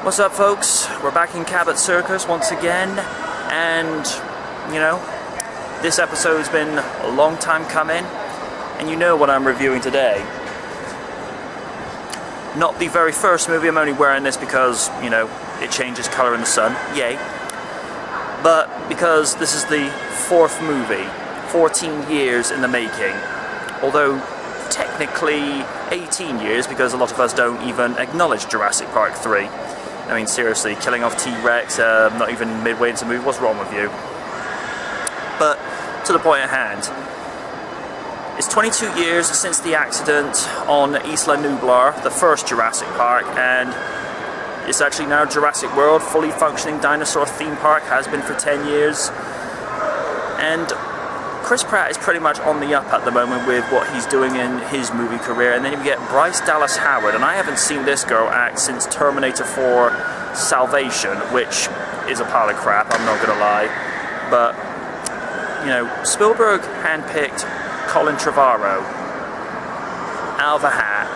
What's up, folks? We're back in Cabot Circus once again, and you know, this episode's been a long time coming, and you know what I'm reviewing today. Not the very first movie. I'm only wearing this because, you know, it changes colour in the sun, yay. But because this is the fourth movie, 14 years in the making, although technically 18 years because a lot of us don't even acknowledge Jurassic Park 3. I mean, seriously, killing off T-Rex, not even midway into the movie, what's wrong with you? But, to the point at hand, it's 22 years since the accident on Isla Nublar, the first Jurassic Park, and it's actually now Jurassic World, fully functioning dinosaur theme park, has been for 10 years. And Chris Pratt is pretty much on the up at the moment with what he's doing in his movie career, and then you get Bryce Dallas Howard, and I haven't seen this girl act since Terminator 4 Salvation, which is a pile of crap, I'm not gonna lie. But, you know, Spielberg handpicked Colin Trevorrow out of a hat,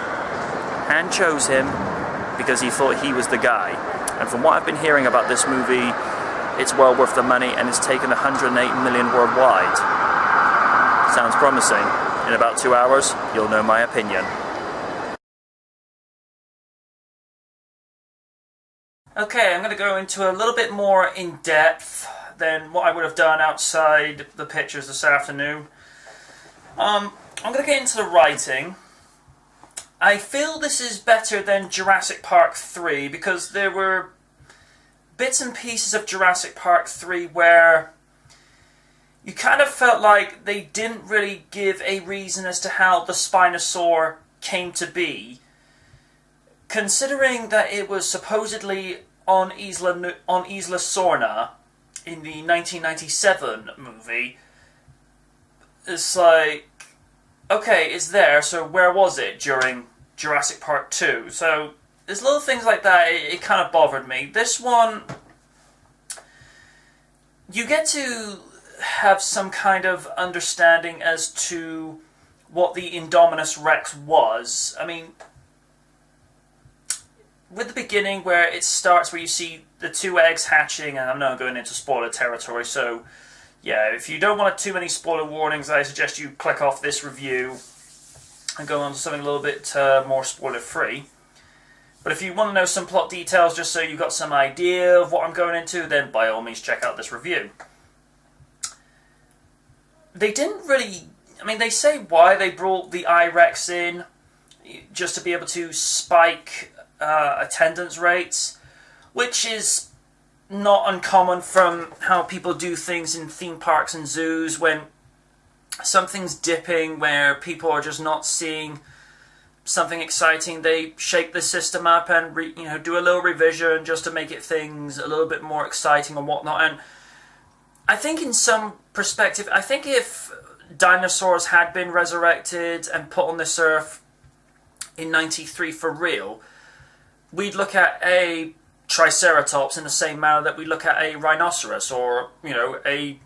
and chose him because he thought he was the guy. And from what I've been hearing about this movie, it's well worth the money, and it's taken 108 million worldwide. Sounds promising. In about 2 hours, you'll know my opinion. Okay, I'm going to go into a little bit more in depth than what I would have done outside the pictures this afternoon. I'm going to get into the writing. I feel this is better than Jurassic Park 3 because there were bits and pieces of Jurassic Park 3 where you kind of felt like they didn't really give a reason as to how the Spinosaur came to be. Considering that it was supposedly on Isla Sorna in the 1997 movie, it's like, okay, it's there, so where was it during Jurassic Park 2? So there's little things like that, it kind of bothered me. This one, you get to have some kind of understanding as to what the Indominus Rex was. I mean, with the beginning where it starts, where you see the two eggs hatching, and I'm not going into spoiler territory, so yeah, if you don't want too many spoiler warnings, I suggest you click off this review and go on to something a little bit more spoiler-free. But if you want to know some plot details, just so you've got some idea of what I'm going into, then by all means check out this review. They didn't really... I mean, they say why they brought the I-Rex in, just to be able to spike attendance rates, which is not uncommon from how people do things in theme parks and zoos when something's dipping, where people are just not seeing something exciting. They shake the system up and do a little revision just to make it things a little bit more exciting and whatnot. And I think in some perspective, I think if dinosaurs had been resurrected and put on this earth in 93 for real, we'd look at a Triceratops in the same manner that we look at a rhinoceros or, a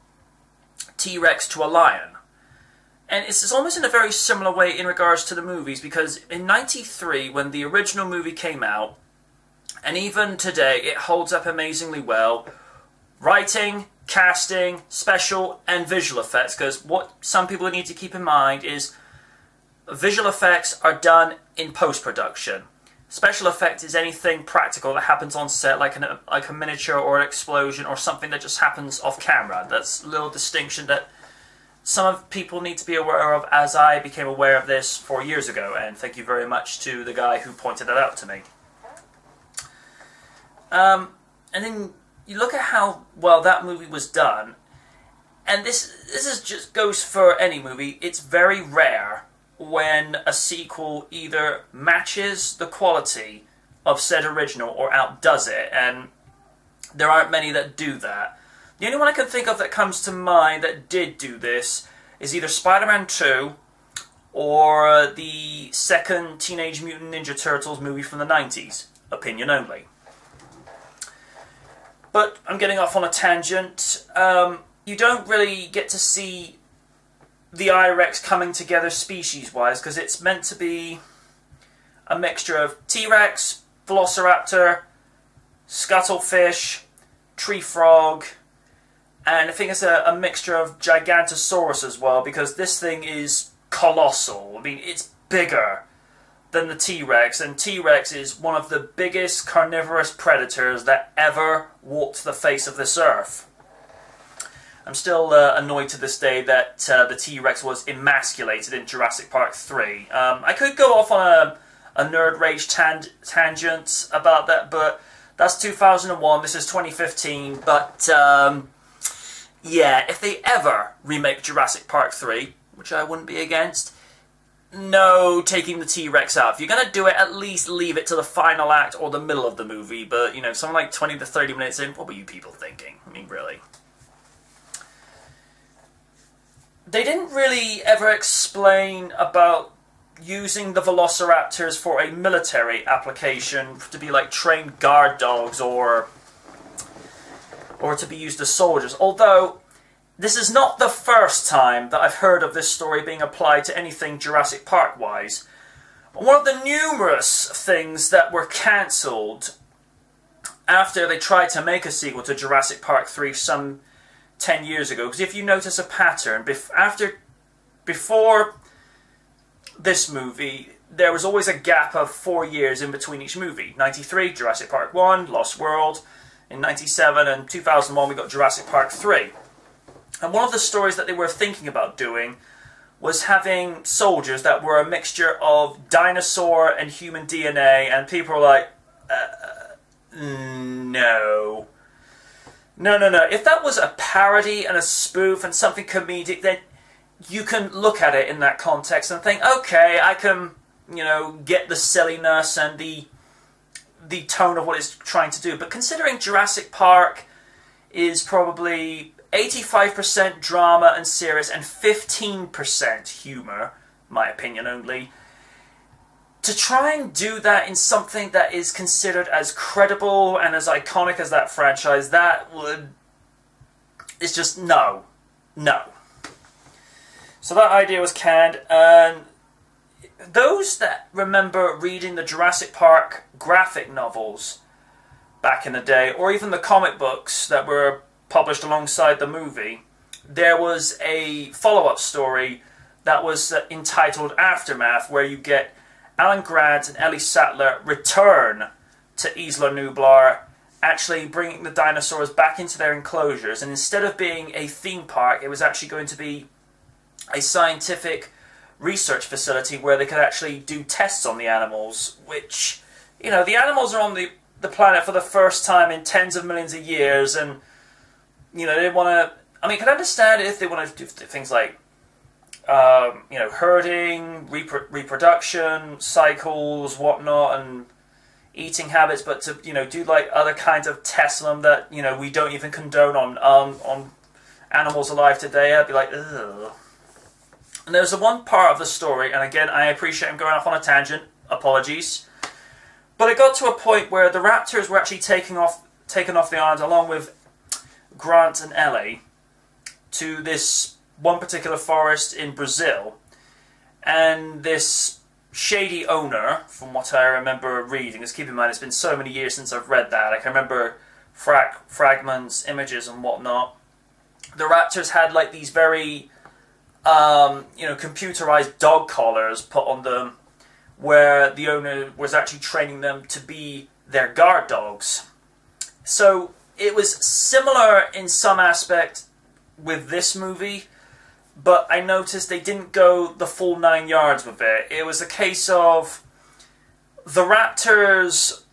T-Rex to a lion. And it's almost in a very similar way in regards to the movies, because in 93, when the original movie came out, and even today, it holds up amazingly well. Writing, casting, special, and visual effects, because what some people need to keep in mind is visual effects are done in post-production. Special effect is anything practical that happens on set, like a miniature or an explosion or something that just happens off camera. That's a little distinction that some of people need to be aware of, as I became aware of this 4 years ago, and thank you very much to the guy who pointed that out to me. And then you look at how well that movie was done, and this is just goes for any movie. It's very rare when a sequel either matches the quality of said original or outdoes it, and there aren't many that do that. The only one I can think of that comes to mind that did do this is either Spider-Man 2 or the second Teenage Mutant Ninja Turtles movie from the 90s. Opinion only. But I'm getting off on a tangent. You don't really get to see the I-Rex coming together species-wise, because it's meant to be a mixture of T-Rex, Velociraptor, scuttlefish, tree frog, and I think it's a mixture of Gigantosaurus as well, because this thing is colossal. I mean, it's bigger than the T-Rex, and T-Rex is one of the biggest carnivorous predators that ever walked the face of this earth. I'm still annoyed to this day that the T-Rex was emasculated in Jurassic Park 3. I could go off on a nerd rage tangent about that, but that's 2001, this is 2015, but yeah, if they ever remake Jurassic Park 3, which I wouldn't be against, no taking the T-Rex out. If you're going to do it, at least leave it to the final act or the middle of the movie, but, you know, something like 20 to 30 minutes in, what were you people thinking? I mean, really. They didn't really ever explain about using the velociraptors for a military application, to be like trained guard dogs or to be used as soldiers. Although, this is not the first time that I've heard of this story being applied to anything Jurassic Park-wise. One of the numerous things that were cancelled after they tried to make a sequel to Jurassic Park 3 some 10 years ago, because if you notice a pattern, before this movie, there was always a gap of 4 years in between each movie. 93, Jurassic Park 1, Lost World. In 97 and 2001, we got Jurassic Park 3. And one of the stories that they were thinking about doing was having soldiers that were a mixture of dinosaur and human DNA, and people were like, no. No. If that was a parody and a spoof and something comedic, then you can look at it in that context and think, okay, I can, you know, get the silliness and the tone of what it's trying to do. But considering Jurassic Park is probably 85% drama and serious and 15% humour, my opinion only, to try and do that in something that is considered as credible and as iconic as that franchise, it's just no. So that idea was canned, and those that remember reading the Jurassic Park graphic novels back in the day, or even the comic books that were published alongside the movie, there was a follow-up story that was entitled Aftermath, where you get Alan Grant and Ellie Sattler return to Isla Nublar, actually bringing the dinosaurs back into their enclosures, and instead of being a theme park, it was actually going to be a scientific research facility where they could actually do tests on the animals, which, you know, the animals are on the planet for the first time in tens of millions of years, and, you know, they want to, I mean, I can understand if they want to do things like, you know, herding, reproduction, cycles, whatnot, and eating habits, but to, you know, do like other kinds of tests on them that, you know, we don't even condone on animals alive today, I'd be like, ugh. And there's the one part of the story, and again, I appreciate I'm going off on a tangent, apologies, but it got to a point where the raptors were actually taken off the island along with Grant and Ellie to this one particular forest in Brazil, and this shady owner, from what I remember reading, because keep in mind it's been so many years since I've read that, I can remember fragments, images and whatnot. The raptors had like these very you know, computerized dog collars put on them, where the owner was actually training them to be their guard dogs. So it was similar in some aspect with this movie, but I noticed they didn't go the full 9 yards with it. It was a case of the raptors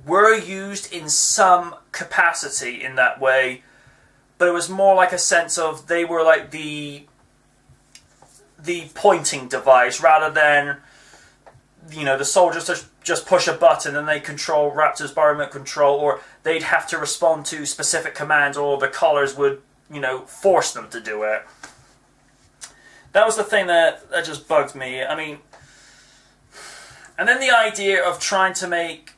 were used in some capacity in that way, but it was more like a sense of they were like the pointing device, rather than, you know, the soldiers just push a button and they control raptors by remote control, or they'd have to respond to specific commands, or the collars would, you know, force them to do it. That was the thing that just bugged me. I mean, and then the idea of trying to make,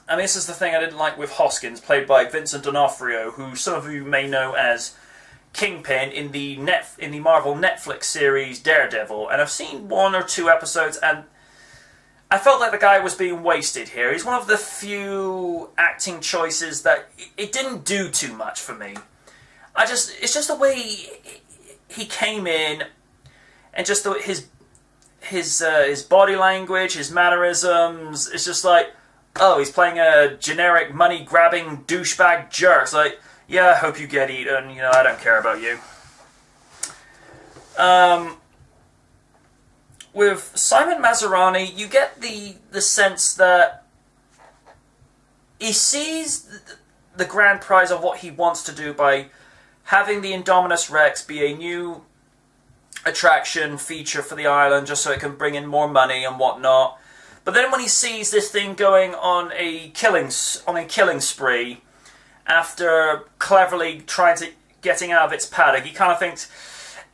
I mean, this is the thing I didn't like with Hoskins, played by Vincent D'Onofrio, who some of you may know as Kingpin in the Marvel Netflix series Daredevil, and I've seen 1 or 2 episodes, and I felt like the guy was being wasted here. He's one of the few acting choices that it didn't do too much for me. It's just the way he came in, and just his body language, his mannerisms. It's just like, oh, he's playing a generic money-grabbing douchebag jerk. It's like, yeah, I hope you get eaten. You know, I don't care about you. With Simon Masrani, you get the sense that he sees the grand prize of what he wants to do by having the Indominus Rex be a new attraction feature for the island, just so it can bring in more money and whatnot. But then when he sees this thing going on a killing spree, after cleverly getting out of its paddock, he kind of thinks,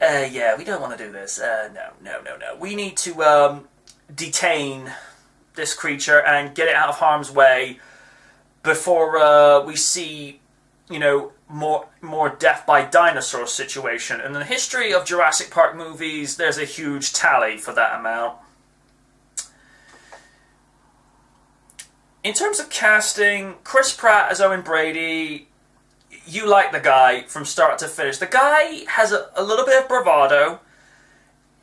yeah, we don't want to do this. No. We need to detain this creature and get it out of harm's way before we see, you know, more death by dinosaur situation. In the history of Jurassic Park movies, there's a huge tally for that amount. In terms of casting, Chris Pratt as Owen Brady, you like the guy from start to finish. The guy has a little bit of bravado,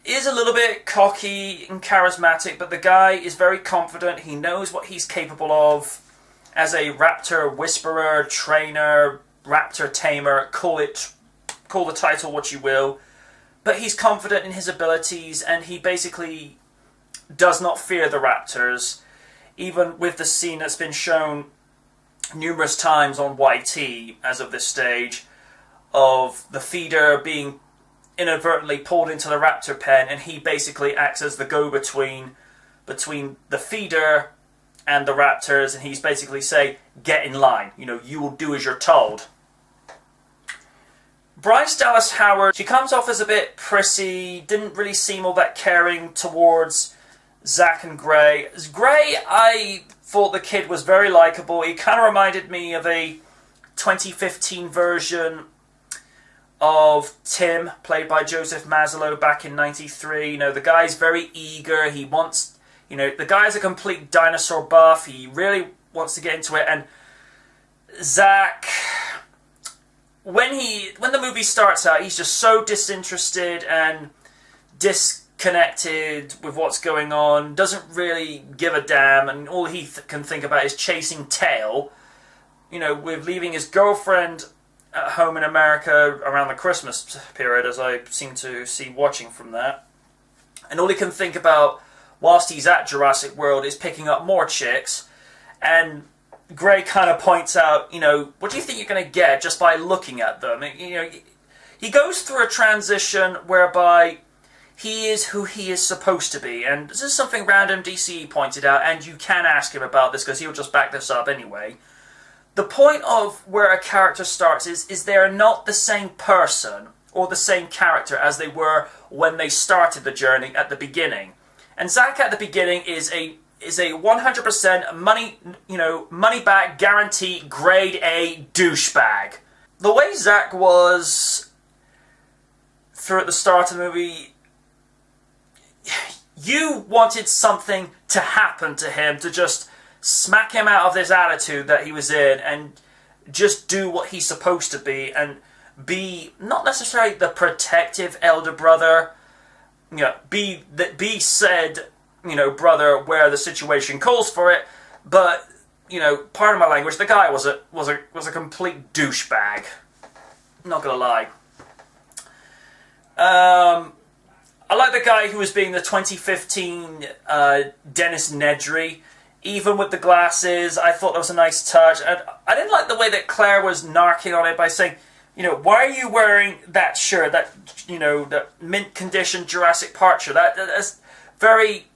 is a little bit cocky and charismatic, but the guy is very confident. He knows what he's capable of as a raptor whisperer, trainer, raptor tamer, call the title what you will. But he's confident in his abilities, and he basically does not fear the raptors, even with the scene that's been shown numerous times on YT as of this stage, of the feeder being inadvertently pulled into the raptor pen, and he basically acts as the go-between between the feeder and the raptors, and he's basically say, get in line, you know, you will do as you're told. Bryce Dallas Howard, she comes off as a bit prissy, didn't really seem all that caring towards Zach and Gray. As Gray, I thought the kid was very likeable. He kind of reminded me of a 2015 version of Tim, played by Joseph Maslow back in '93. You know, the guy's very eager. He wants, you know, the guy's a complete dinosaur buff. He really wants to get into it. And Zach, when the movie starts out, he's just so disinterested and disconnected with what's going on, doesn't really give a damn, and all he can think about is chasing tail, you know, with leaving his girlfriend at home in America around the Christmas period, as I seem to see watching from that. And all he can think about whilst he's at Jurassic World is picking up more chicks. And Gray kind of points out, you know, what do you think you're going to get just by looking at them? You know, he goes through a transition whereby he is who he is supposed to be. And this is something Random DCE pointed out, and you can ask him about this because he'll just back this up anyway. The point of where a character starts is they're not the same person or the same character as they were when they started the journey at the beginning. And Zach at the beginning is a 100% money back guarantee grade A douchebag. The way Zach was through at the start of the movie, you wanted something to happen to him to just smack him out of this attitude that he was in and just do what he's supposed to be and be not necessarily the protective elder brother, you know, be said, you know, brother where the situation calls for it, but, you know, pardon my language, the guy was a complete douchebag. Not gonna lie. I like the guy who was being the 2015 Dennis Nedry. Even with the glasses, I thought that was a nice touch. And I didn't like the way that Claire was narking on it by saying, you know, why are you wearing that shirt, that, you know, that mint condition Jurassic Park shirt? That's very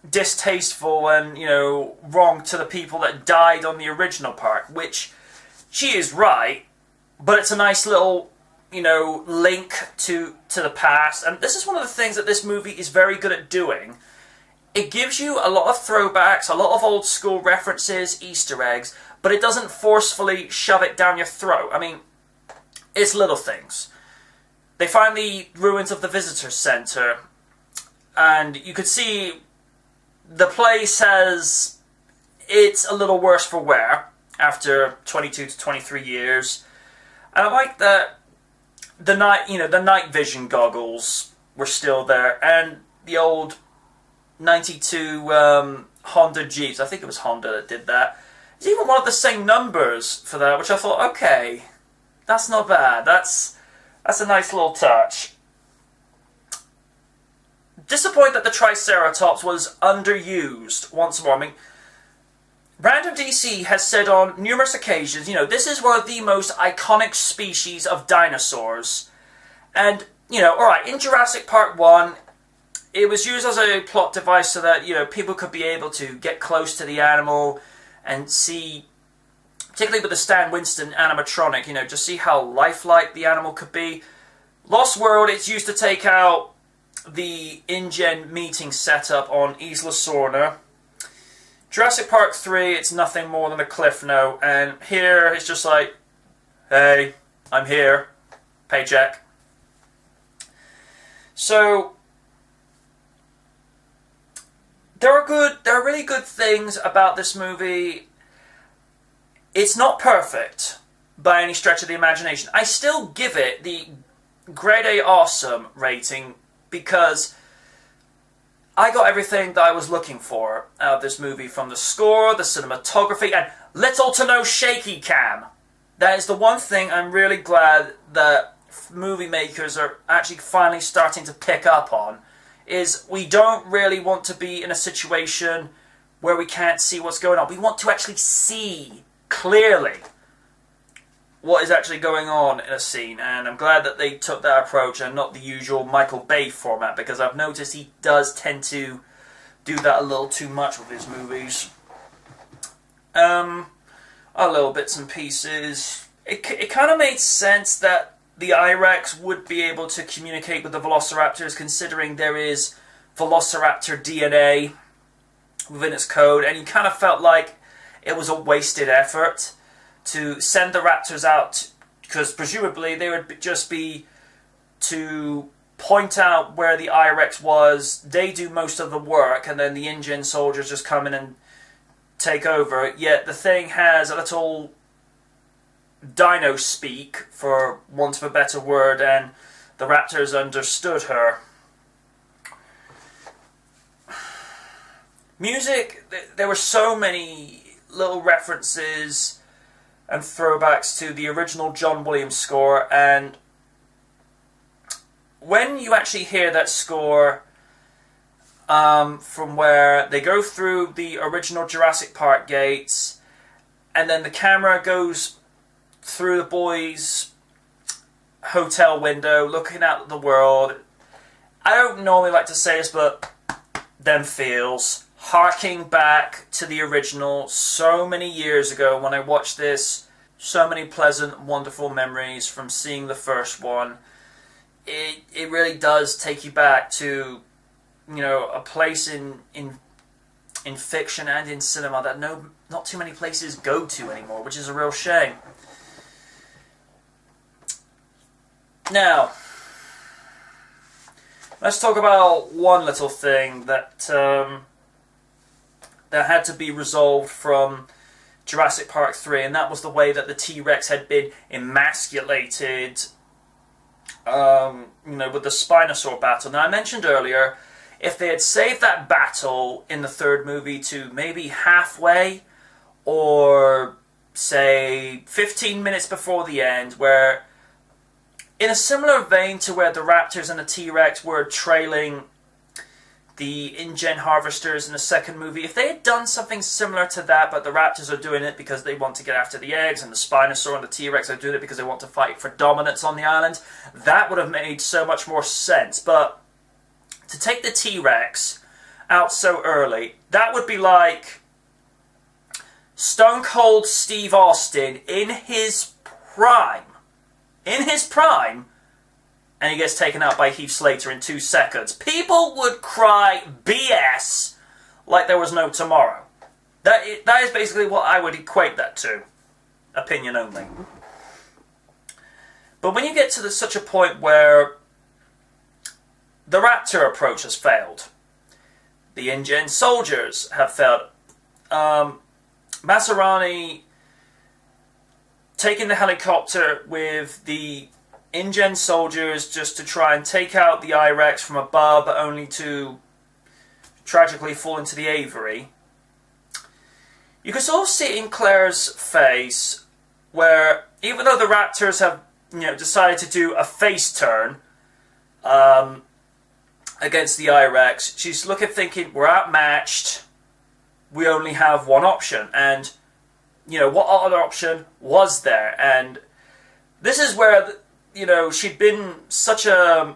distasteful and, you know, wrong to the people that died on the original park, which she is right, but it's a nice little, you know, link to the past. And this is one of the things that this movie is very good at doing. It gives you a lot of throwbacks, a lot of old school references, Easter eggs, but it doesn't forcefully shove it down your throat. I mean, it's little things. They find the ruins of the visitor center, and you could see the place it's a little worse for wear after 22 to 23 years. And I like that the night vision goggles were still there, and the old 92 Honda Jeeps, I think it was Honda that did that. It's even one of the same numbers for that, which I thought, okay, that's not bad. That's a nice little touch. Disappointed that the Triceratops was underused once more. I mean, Random DC has said on numerous occasions, this is one of the most iconic species of dinosaurs. And, alright, in Jurassic Park 1, it was used as a plot device so that, people could be able to get close to the animal and see, particularly with the Stan Winston animatronic, just see how lifelike the animal could be. Lost World, it's used to take out the InGen meeting setup on Isla Sorna. Jurassic Park 3, it's nothing more than a cliff note, and here it's just like, hey, I'm here, paycheck. So there are really good things about this movie. It's not perfect by any stretch of the imagination. I still give it the grade A awesome rating because I got everything that I was looking for out of this movie, from the score, the cinematography, and little to no shaky cam. That is the one thing I'm really glad that movie makers are actually finally starting to pick up on, is we don't really want to be in a situation where we can't see what's going on. We want to actually see clearly what is actually going on in a scene, and I'm glad that they took that approach and not the usual Michael Bay format, because I've noticed he does tend to do that a little too much with his movies. A little bits and pieces. It kind of made sense that the I-Rex would be able to communicate with the Velociraptors, considering there is Velociraptor DNA within its code, and you kind of felt like it was a wasted effort to send the raptors out, because presumably they would just be to point out where the I-Rex was. They do most of the work, and then the InGen soldiers just come in and take over. Yet the thing has a little dino speak, for want of a better word, and the raptors understood her. Music, there were so many little references and throwbacks to the original John Williams score, and when you actually hear that score from where they go through the original Jurassic Park gates, and then the camera goes through the boys' hotel window looking out at the world, I don't normally like to say this, but them feels, harking back to the original so many years ago when I watched this. So many pleasant, wonderful memories from seeing the first one. It really does take you back to, a place in fiction and in cinema that not too many places go to anymore, which is a real shame. Now, let's talk about one little thing that had to be resolved from Jurassic Park 3, and that was the way that the T-Rex had been emasculated, with the Spinosaur battle. Now, I mentioned earlier, if they had saved that battle in the third movie to maybe halfway, or say 15 minutes before the end, where, in a similar vein to where the Raptors and the T-Rex were trailing the InGen harvesters in the second movie, if they had done something similar to that, but the Raptors are doing it because they want to get after the eggs, and the Spinosaur and the T-Rex are doing it because they want to fight for dominance on the island, that would have made so much more sense. But to take the T-Rex out so early, that would be like Stone Cold Steve Austin in his prime, and he gets taken out by Heath Slater in 2 seconds. People would cry BS like there was no tomorrow. That is basically what I would equate that to. Opinion only. But when you get to such a point where the raptor approach has failed, the InGen soldiers have failed. Masrani taking the helicopter with the InGen soldiers just to try and take out the I-Rex from above, only to tragically fall into the aviary. You can sort of see in Claire's face where, even though the Raptors have, decided to do a face turn against the I-Rex, she's looking, thinking, we're outmatched. We only have one option, and what other option was there? And this is where she'd been such a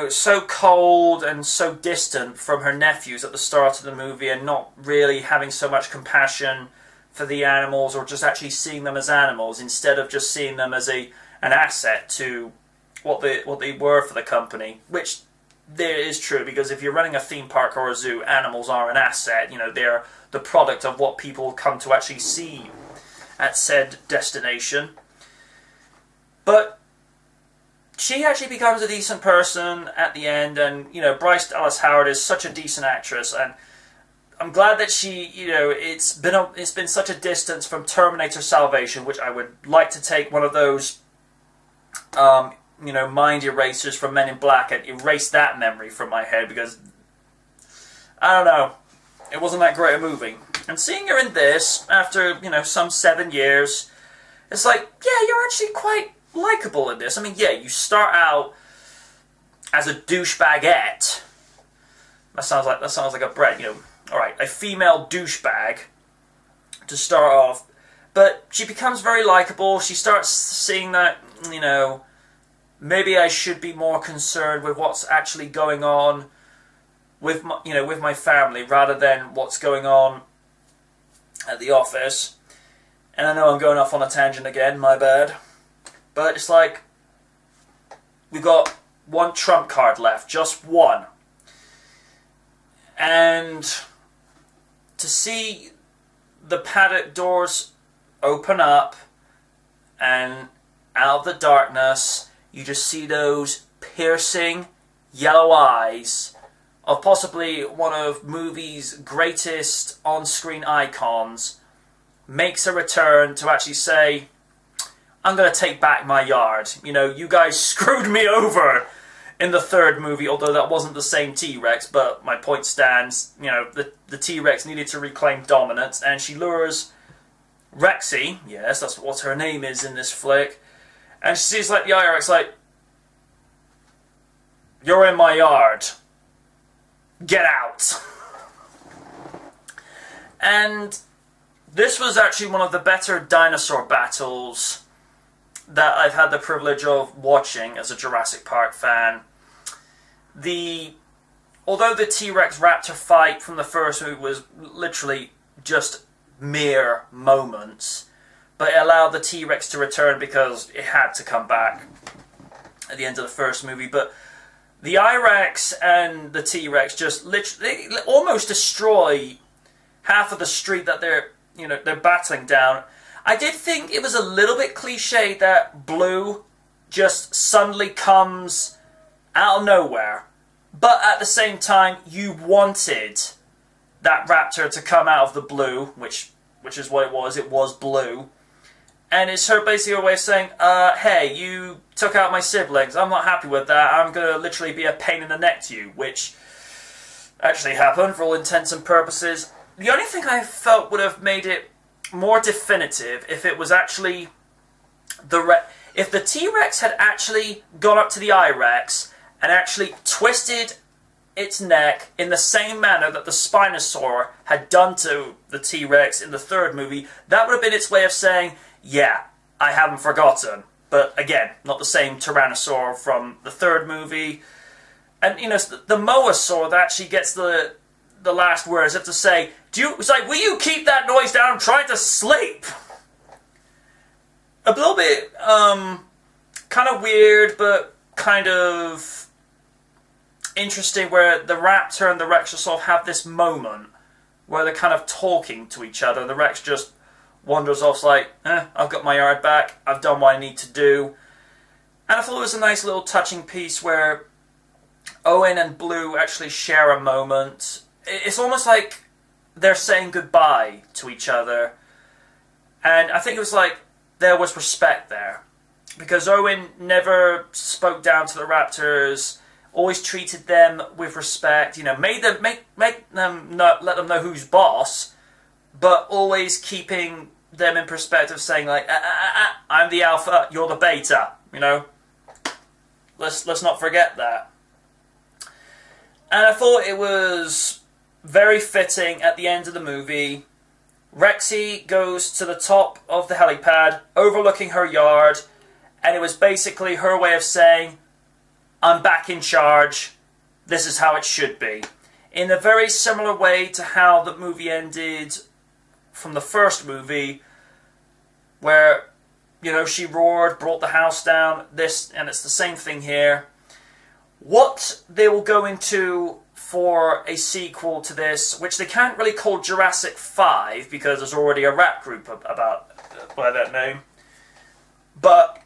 so cold and so distant from her nephews at the start of the movie, and not really having so much compassion for the animals, or just actually seeing them as animals instead of just seeing them as an asset to what they were for the company, which there is true, because if you're running a theme park or a zoo, animals are an asset. They're the product of what people come to actually see at said destination. But she actually becomes a decent person at the end, and Bryce Dallas Howard is such a decent actress, and I'm glad that she, it's been such a distance from Terminator Salvation, which I would like to take one of those mind erasers from Men in Black and erase that memory from my head, because I don't know, it wasn't that great a movie. And seeing her in this after some 7 years, it's like, yeah, you're actually quite likable in this. I mean, yeah, you start out as a douchebagette. That sounds like a Brett. All right, a female douchebag to start off, but she becomes very likable. She starts seeing that maybe I should be more concerned with what's actually going on with my family, rather than what's going on at the office. And I know I'm going off on a tangent again, my bad. But it's like, we've got one trump card left, just one. And to see the paddock doors open up, and out of the darkness, you just see those piercing yellow eyes of possibly one of movies' greatest on-screen icons, makes a return to actually say, I'm going to take back my yard. You guys screwed me over in the third movie, although that wasn't the same T-Rex, but my point stands. The T-Rex needed to reclaim dominance, and she lures Rexy, yes, that's what her name is in this flick, and she sees the I-Rex you're in my yard. Get out. And this was actually one of the better dinosaur battles that I've had the privilege of watching as a Jurassic Park fan. Although the T-Rex Raptor fight from the first movie was literally just mere moments, but it allowed the T-Rex to return because it had to come back at the end of the first movie. But the I-Rex and the T-Rex just literally almost destroy half of the street that they're battling down. I did think it was a little bit cliche that Blue just suddenly comes out of nowhere. But at the same time, you wanted that raptor to come out of the blue, which is what it was. It was blue. And it's her basically a way of saying, hey, you took out my siblings. I'm not happy with that. I'm going to literally be a pain in the neck to you, which actually happened for all intents and purposes. The only thing I felt would have made it more definitive if it was actually if the T-Rex had actually gone up to the I-Rex and actually twisted its neck in the same manner that the Spinosaur had done to the T-Rex in the third movie. That would have been its way of saying, yeah, I haven't forgotten. But again, not the same Tyrannosaur from the third movie. And the Moasaur that actually gets the last words, as if to say, it's like, will you keep that noise down? I'm trying to sleep. A little bit kind of weird, but kind of interesting, where the Raptor and the Rex just sort of have this moment where they're kind of talking to each other, and the Rex just wanders off like, I've got my yard back, I've done what I need to do. And I thought it was a nice little touching piece where Owen and Blue actually share a moment. It's almost like they're saying goodbye to each other. And I think it was like there was respect there. Because Owen never spoke down to the Raptors, always treated them with respect, made them make them let them know who's boss, but always keeping them in perspective, saying like, I'm the alpha, you're the beta, Let's not forget that. And I thought it was very fitting at the end of the movie. Rexy goes to the top of the helipad, overlooking her yard, and it was basically her way of saying, I'm back in charge, this is how it should be. In a very similar way to how the movie ended from the first movie, where, she roared, brought the house down, and it's the same thing here. What they will go into for a sequel to this, which they can't really call Jurassic 5, because there's already a rap group by that name. But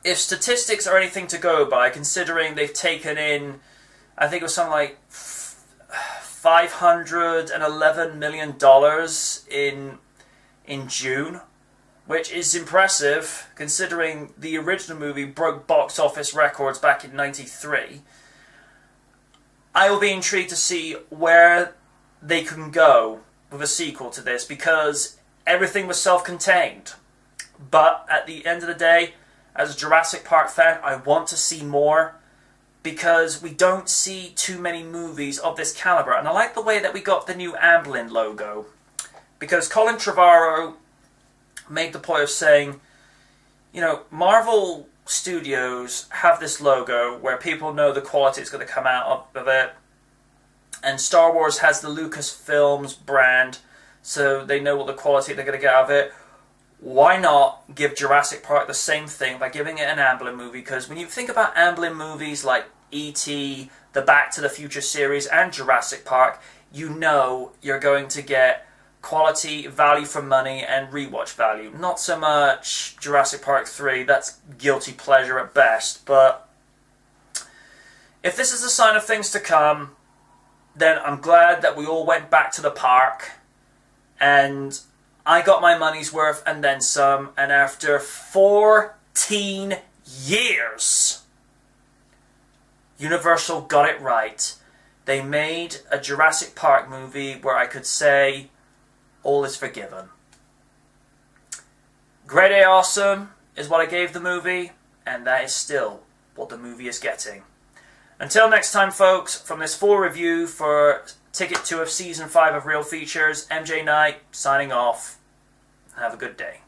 if statistics are anything to go by, considering they've taken in, I think it was something like $511 million in June, which is impressive, considering the original movie broke box office records back in '93. I will be intrigued to see where they can go with a sequel to this, because everything was self-contained. But at the end of the day, as a Jurassic Park fan, I want to see more, because we don't see too many movies of this caliber. And I like the way that we got the new Amblin logo, because Colin Trevorrow made the point of saying, Marvel Studios have this logo where people know the quality is going to come out of it, and Star Wars has the Lucasfilms brand, so they know what the quality they're going to get out of it. Why not give Jurassic Park the same thing by giving it an Amblin movie? Because when you think about Amblin movies like E.T., the Back to the Future series, and Jurassic Park, you're going to get quality, value for money, and rewatch value. Not so much Jurassic Park 3, that's guilty pleasure at best, but if this is a sign of things to come, then I'm glad that we all went back to the park, and I got my money's worth and then some, and after 14 years, Universal got it right. They made a Jurassic Park movie where I could say, all is forgiven. Grade A awesome is what I gave the movie, and that is still what the movie is getting. Until next time, folks, from this full review for Ticket 2 of Season 5 of Real Features, MJ Knight signing off. Have a good day.